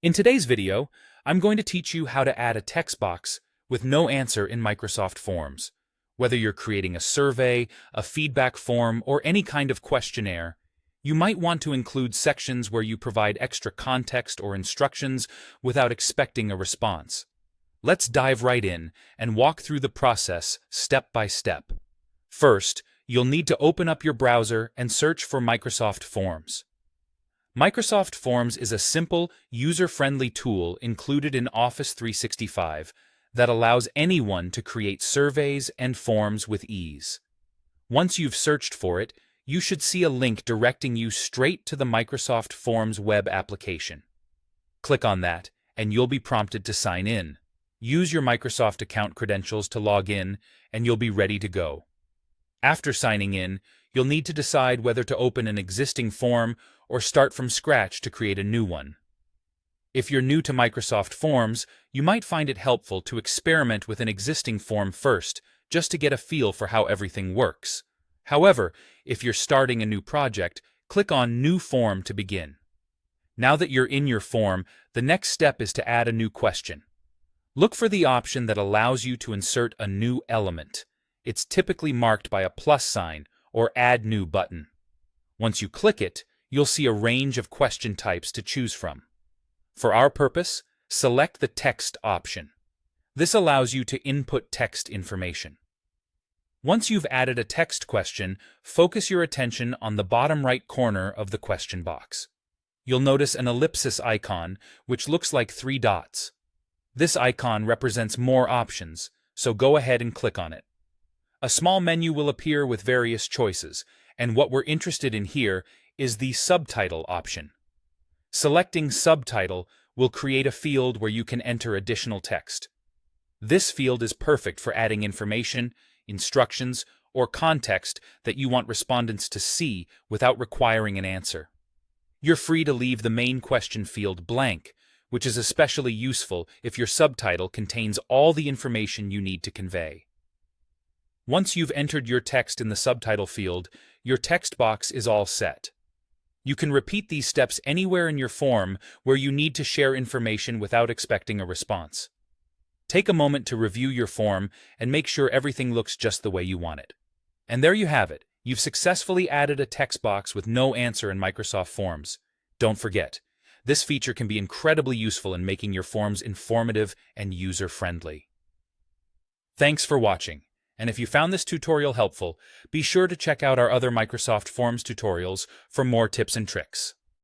In today's video, I'm going to teach you how to add a text box with no answer in Microsoft Forms. Whether you're creating a survey, a feedback form, or any kind of questionnaire, you might want to include sections where you provide extra context or instructions without expecting a response. Let's dive right in and walk through the process step by step. First, you'll need to open up your browser and search for Microsoft Forms. Microsoft Forms is a simple, user-friendly tool included in Office 365 that allows anyone to create surveys and forms with ease. Once you've searched for it, you should see a link directing you straight to the Microsoft Forms web application. Click on that, and you'll be prompted to sign in. Use your Microsoft account credentials to log in, and you'll be ready to go. After signing in, you'll need to decide whether to open an existing form or start from scratch to create a new one. If you're new to Microsoft Forms, you might find it helpful to experiment with an existing form first, just to get a feel for how everything works. However, if you're starting a new project, click on New Form to begin. Now that you're in your form, the next step is to add a new question. Look for the option that allows you to insert a new element. It's typically marked by a plus sign or Add New button. Once you click it, you'll see a range of question types to choose from. For our purpose, select the Text option. This allows you to input text information. Once you've added a text question, focus your attention on the bottom right corner of the question box. You'll notice an ellipsis icon, which looks like 3 dots. This icon represents more options, so go ahead and click on it. A small menu will appear with various choices, and what we're interested in here is the Subtitle option. Selecting Subtitle will create a field where you can enter additional text. This field is perfect for adding information, instructions, or context that you want respondents to see without requiring an answer. You're free to leave the main question field blank, which is especially useful if your subtitle contains all the information you need to convey. Once you've entered your text in the subtitle field, your text box is all set. You can repeat these steps anywhere in your form where you need to share information without expecting a response. Take a moment to review your form and make sure everything looks just the way you want it. And there you have it. You've successfully added a text box with no answer in Microsoft Forms. Don't forget, this feature can be incredibly useful in making your forms informative and user-friendly. Thanks for watching. And if you found this tutorial helpful, be sure to check out our other Microsoft Forms tutorials for more tips and tricks.